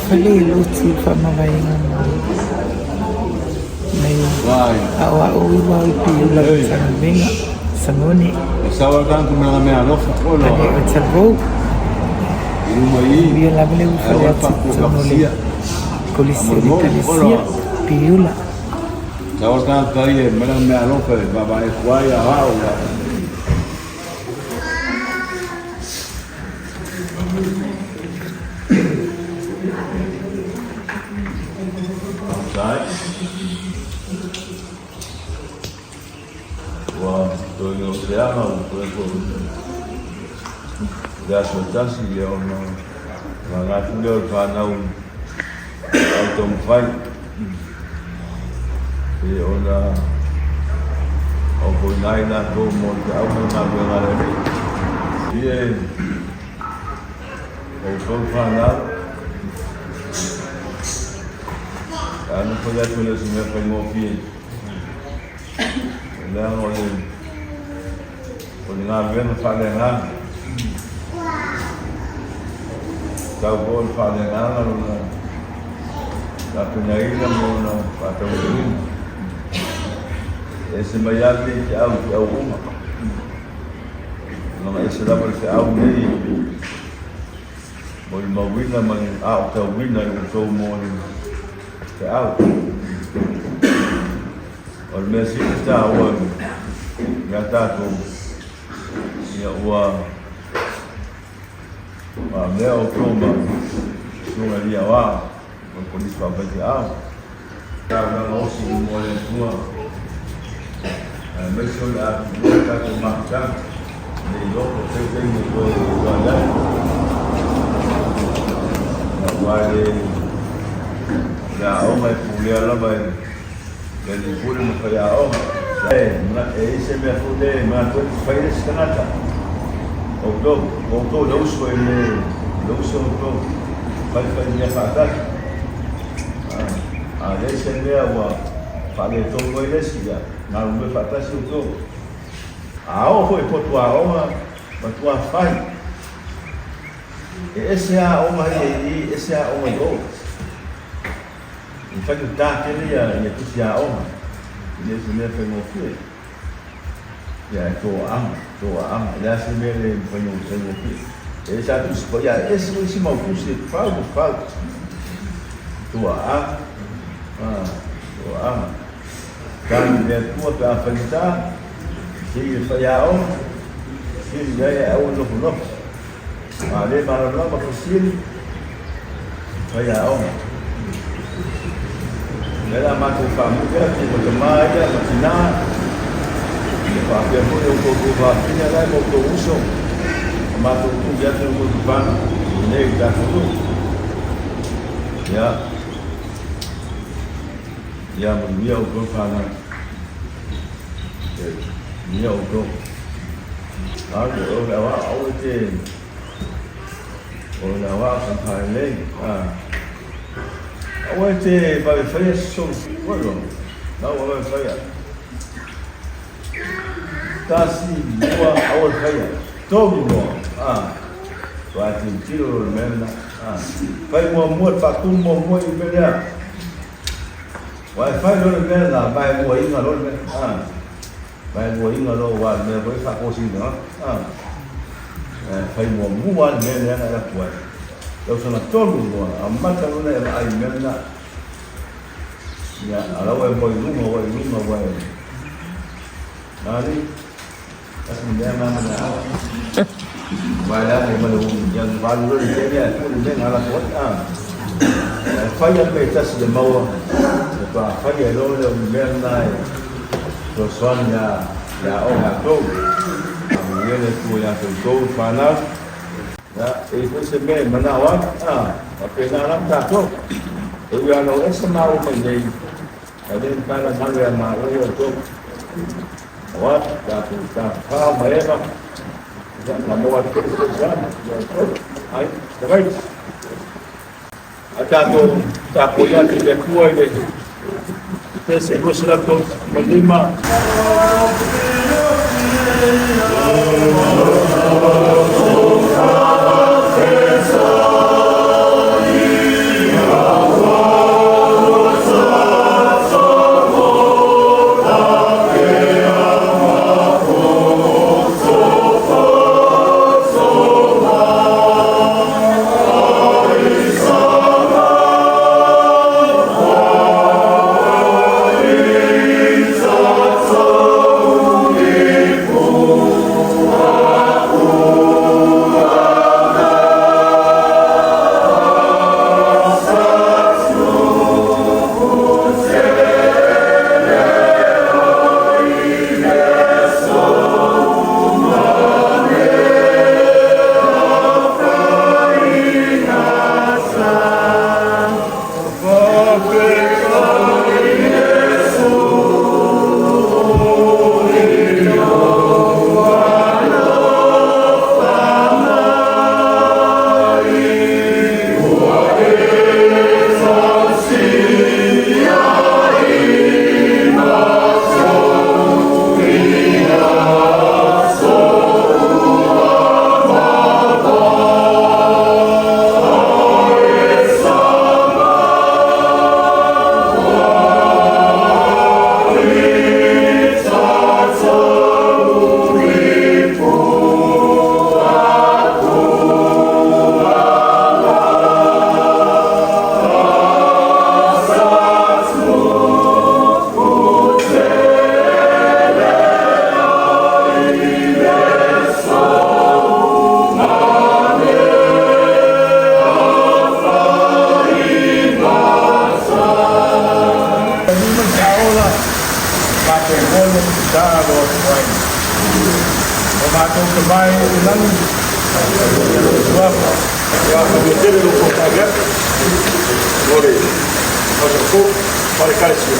fale luti fa mavainga mai awa o iwa i piula tangmenga sangoni sawa tanto na mea lofa ane o tavo via la vele ufale atsanole kolisia di kalisia piula sawa tanto aí mea lofa baba e kuai a hao Tôi ngồi đá mà tôi ra số chắc gì ông mà ngài cũng đưa phản ông tổng phanh thì ông hồi nay là tôi một cái ông làm việc ở đây thì ông tôi phản đó anh không biết tôi là gì phải ngồi kia là ngồi Kung nga ben falengan daw bon falengan na natunay na mo na patawin mayagi au uma mga isla pa sa au ni mo mawin na man au tawin na yung so mo sa au or messi sa au ngata to ya ua leo toma nunga lia wa o polis pa pa au ka na osi mo le tua me so la ka ko ma cha ni lo ko se ni ko wa la na wa le ya o mai pulia la ba le ni puli mo ya o ese me ajude ma tu fai scanata o do lo uso do fai mia fatta ese me agua fale to ko ese ya na me fatta si do o foi po tua ma tua fai esse o ma esse o ma do infatti da che ya tu sia o dia sebenarnya pengopi, ya doa dia sebenarnya pengopi. Jadi satu supaya semua mau kusik, fal, doa, kan dia tua apa kita, si saya si dia loh, ada malam berkesil, saya Nela matu pamuja ki mtamaja matina kwa pia moyo kwa kila la moto uso matu kuja tu kuban ne gatu ya mia ugo pana mia ugo au wa awete ona wa kampale Awete vai fazer som, bueno, não vai fazer. Tá se boa awal fazer, todo bom, vai sentir o mesmo, vai muito para tudo muito melhor. Vai fazer o mesmo, vai boinha lo mesmo, vai boinha lo vai mesmo vai fazer coisa não, vai muito mesmo era coisa. Kalau sana tolu doa, amat kalau na ay merna, ya alaw ay boy luma, nari, kasi dia mana na, wala ay malung yang baru dia tu dia ngalah kuat faya petas dia mau, sebab faya lo merna, dosannya ya orang tu, dia tu yang tu panas. Ya, itu sebenarnya menawar, tapi dalam satu, itu yang orang semau menjadi, jadi kalau mana mau itu, awak satu kau mereka, kamu buat kerja, ay, baik. Ada tu tak punya tidak kuat ini, saya selalu menerima. Vai lang. Ya, kemudian lu kaget. Boleh. Kalau kau pada kasih.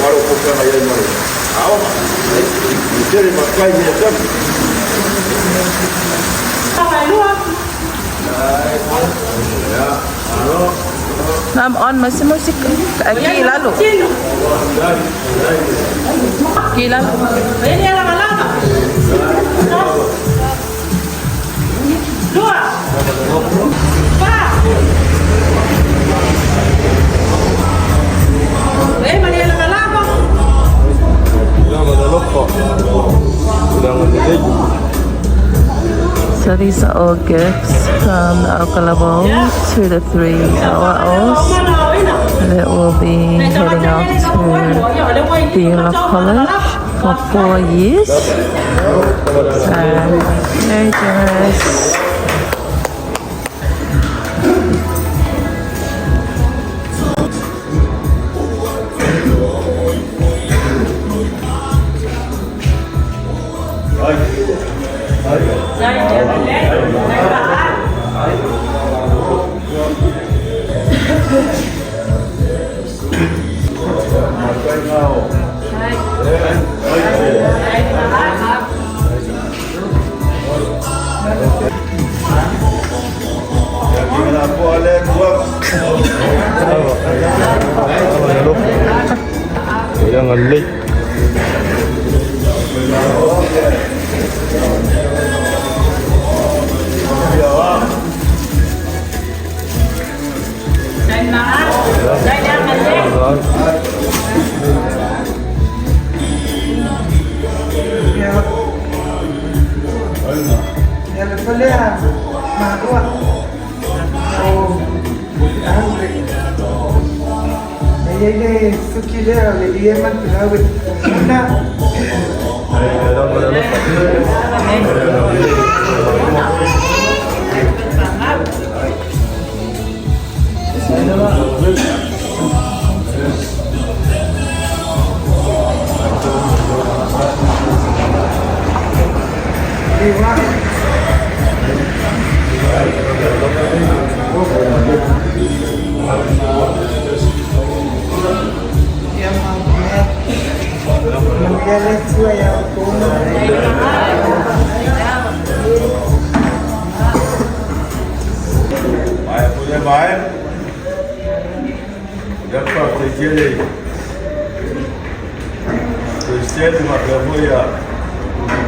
Walau kau kan ayah mana. Awak. Jadi makai ni kan. Ya. Halo. Nam on masih musik gila lu. Gila. Ini lama-lama. Dua. Pak. Mana yang lama-lama? Talofa. So these are all gifts from the Alcalabo to the 3 Awaos that will be heading off to Piula College for 4 years. So very generous. Jangan late. Ini sukila dia man pelawat. Nah. Baik. Dapat terjadi. Kristian maka boleh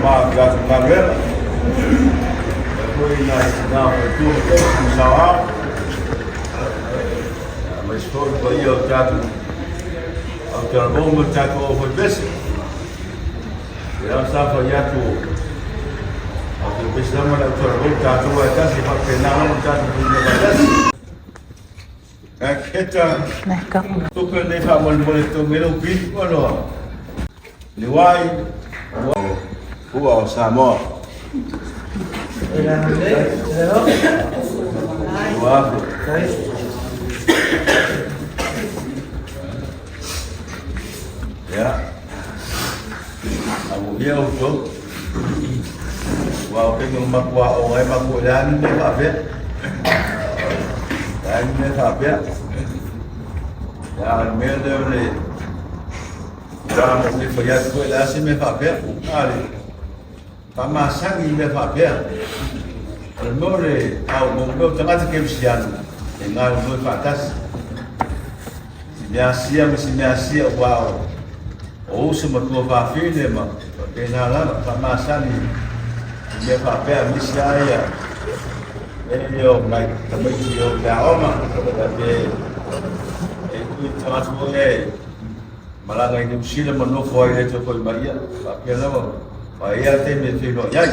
makan kamera. Boleh nak itu usaha. Mas for boleh jatuh. Kalau bom jatuh over besi. Yang sama jatuh. Kalau bisa mana kalau jatuh atas pakai nama jatuh punya batas. Kita tu kan ni famol boleh tu melu bit mana liwai buat sama ya abu dia tu wow dengan makwa orang makulan ni apa ya anh mới thả biết anh mới đều này ra một cái thời gian tuổi đã xin mới thả biết đi và mà sáng đi mới thả biết rồi mới này ao mông mới chẳng ai kiếm tiền để ngay mới phá tas si Asia wow oh semua tua vafi ni mah kenal lah và mà sáng đi mới thả biết Asia Yo, like, kami yo dah oma, tapi itu sangat boleh. Malah ngai ni sila mano foi itu koi Maria, tapi lama Maria teme filo yai.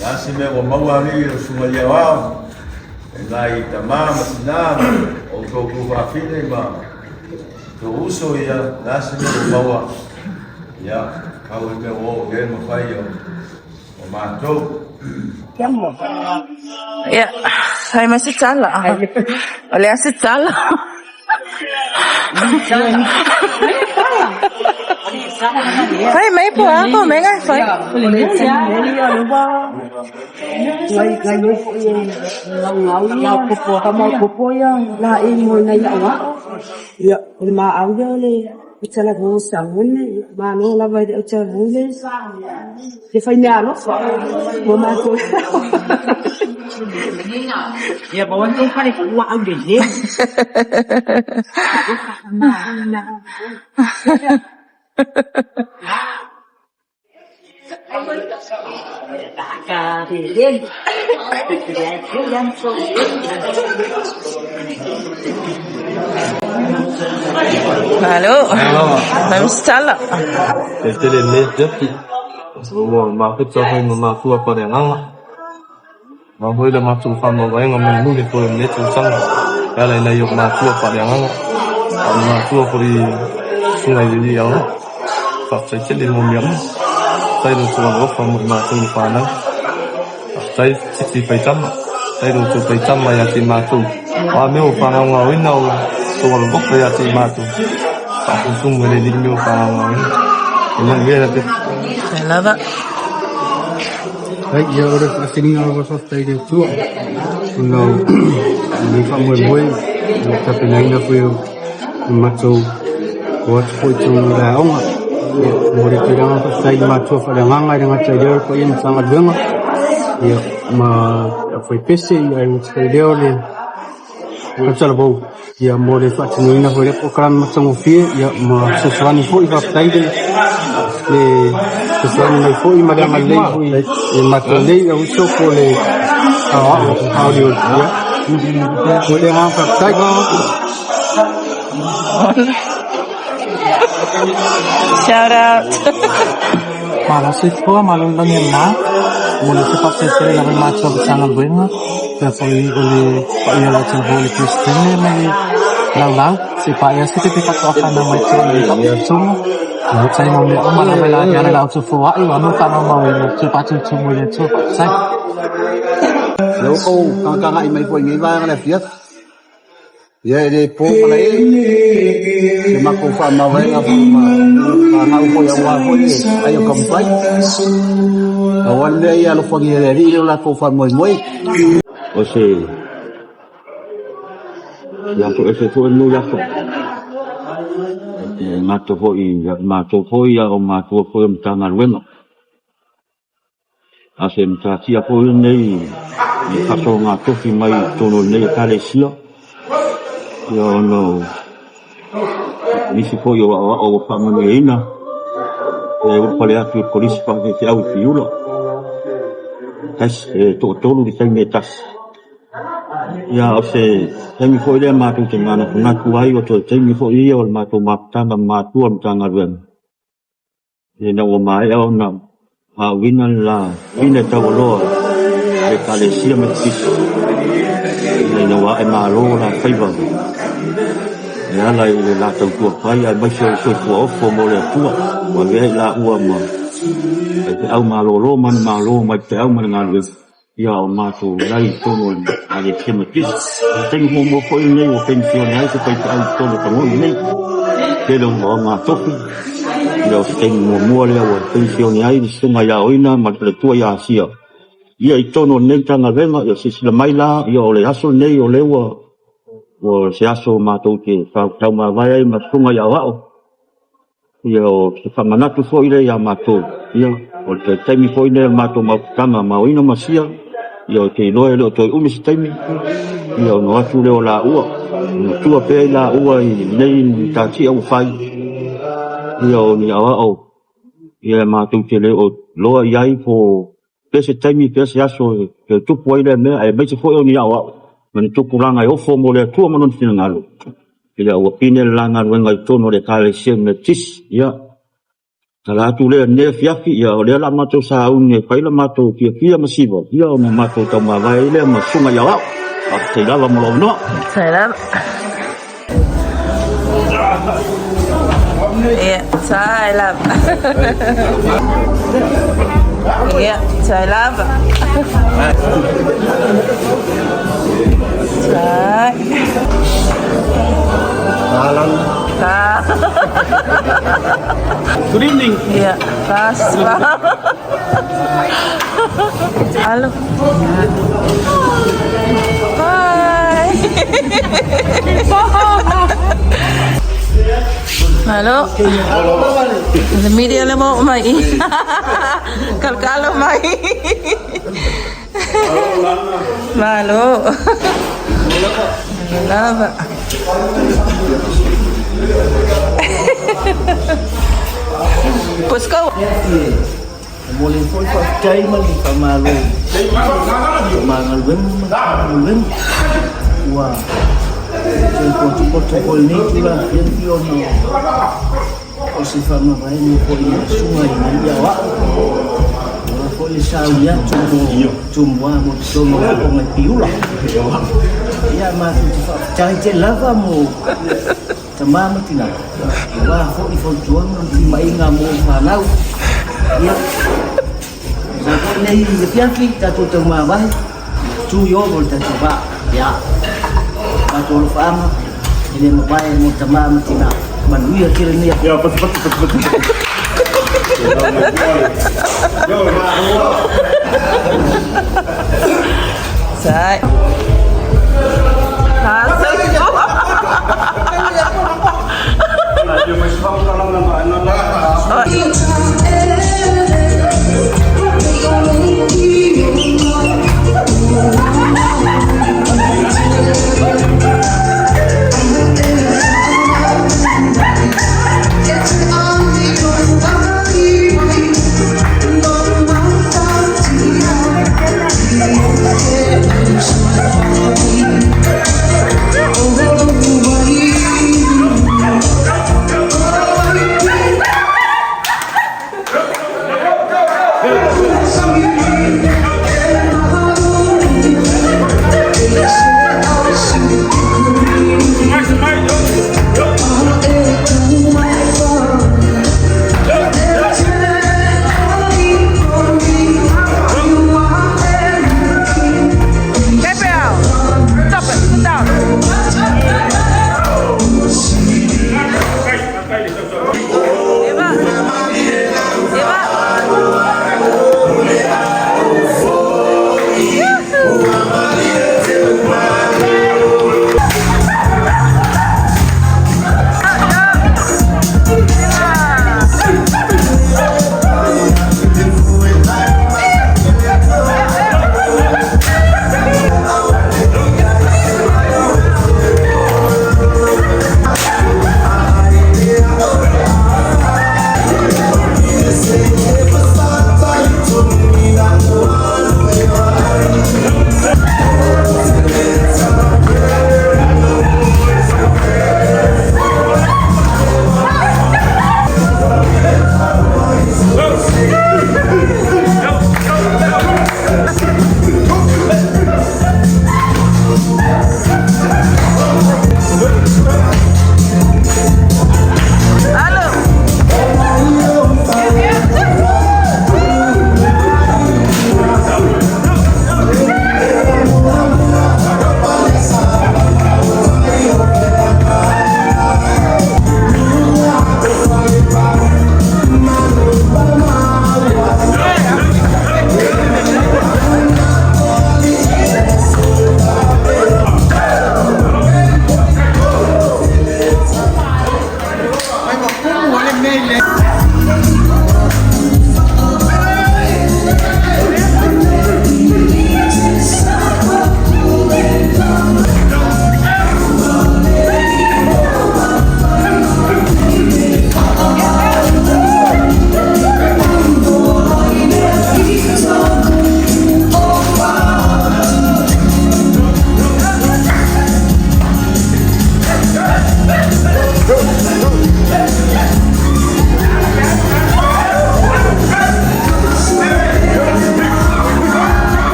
Nasi me o mawari semua jawab. Ngai tamam senam, o kau afile ma. Tu uso ya nasi me o mawa. Ya, kau me o game fayo. O manto. Ya, saya masih salah. Oleh masih salah. Phải mấy bữa có mấy ngày phải. Bicara gosang ini, mana lah bayi bicara ini, dia final loh, mama tu. Ya bawa tu kan kuat audit dia. Halo. Namstala. C'était les mecs depuis. Bon, ma fait ça, mais ma foi pas rien. Ma foi de ma foi femme, ma voyant ma nous les pour les mettre ensemble. Elle est là, il y a ma foi pas rien. Ma foi pour les sur la vie là. Parce que c'est les moments. Ça nous trouve en offre ma foi pas là. Ça c'est pas ça. Ça nous trouve pas ça, mais il y a des ma foi. Ah mais au fond on a une autre. Tôi còn bốc ra thì mà tôi phải dùng người để đi mua vào mình biết là cái Là vậy. Đấy, giờ được sini orang sốt tay dia tu. Kalau ni kamu boleh tapi lain aku macam buat pun lah orang. Boleh kita orang tay macam pada ngangai dengan trader ko yang sangat banyak. Ya, foi PC yang trader ni. Macam apa? Ya boleh buat sini nak boleh program macam office ya sesuatu pun ikat tay dia. Le sesuatu ni pun macam malay pun macam lay yang usul boleh how dia ya. Boleh angkat tay. Shout out. malah sih kok malah banyak mah mulai cepat saya lagi macam sangat banyak. Tapi oleh Pak Yala boleh Kristen ni lau si Pak Yala sih kita akan nama itu semua. Saya mau lihat malah belajar lau semua. Anu tak mau cepat semua lihat cepat saya. Nếu cô càng ngày mấy quỷ mấy ba là phiết vậy thì phố mà lấy thì mà cô phạm mà vậy là mà nào cô yêu hoa cô đi ai yêu cầm phách ởวันđây là phong gì đi là cô phạm mười mấy Ose yang tu ese tu nu ya ma to foi ya o ma to foi mtanga wema ase mta tia foi nei ni kaso nga to fi mai to no nei kale sio yo no ni si foi o fa mo ina e o pale atu polisi pa ke au Piula tas to lu di sai tas ya ose temi foi le ma tu tengana na kuai o to temi foi o ma to maptanga ma tu mtanga wen ni na o mai o na ha winan la wina tawlo e kale sia me tis ni na wa e ma lo la favor ya la tau tu pai ai mai so fo mo le tu wa ve la u ma e au ma lo mai te au ma ngal ya ma tu lai to mo ali kemetis tem mo foi nei o pensionar se pai au to lo mo nei ke lo ma to yo tem mo le o pensionar i se ma ya oina ma le tu ya sia ia i to no nei tanga venga yo se la mai la yo le aso nei o le o se aso ma to ke fa tau ma vai ma sunga ya wa yo se fa manatu foi le ya ma to yo o te temi foi le ma to ma kama ma oina ma sia yo te loe lo to umi stemi yo no atu le la ua no tu pe la ua i nei ta ti au fai yo ni awa o ye ma tu te le o lo yai po pese temi pese aso ke tu poi le me ai be se foi o ni awa men tu kulanga o fo mo le tu mo non tin ngalo ile o pine langa wenga to no le kale sien me tis ya Tala tu le ne fiafi ya le la mato sa un ne pai la mato fia masivo ya ma mato ta ma vai le ma sunga ya wa te la mo no Salam. Ya, salam. Ya, salam. Alan Kak. Good evening. Iya, Kas. Halo. Bye. Halo. The media le mau mai. Kalau mai. Halo. Lava. Pusko. Boleh pun pakai mali kamalu. Kamalu ben. Wah. Protokol ni pula yang piono. Osifama bayi poli sungai ni Jawa. Poli sauya cuma mo Piula. Ya masih cari lava mo. Tambah mati nak. Wah, kok difontuan di mainga mo fanau. Ya. Sako ni piaki tatu temabah. Cuyo bol tatuba. Ya. Talofa ama ile mabaya mo tamam tina manuia kile ni Ya, betul. Sai.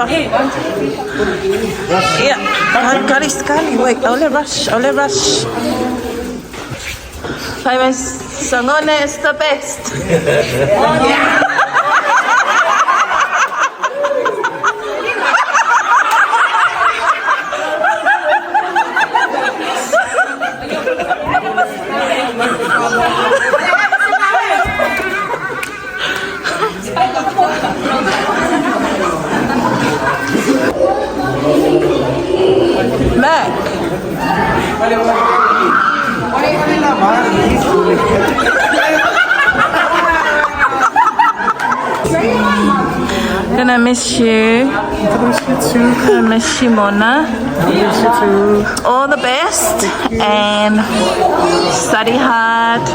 dito. Yeah. Kali sekali. Wait, oleh rush. Famous Sangone is the best. Mac. Gonna miss you. Gonna miss you, Mona. All the best and study hard.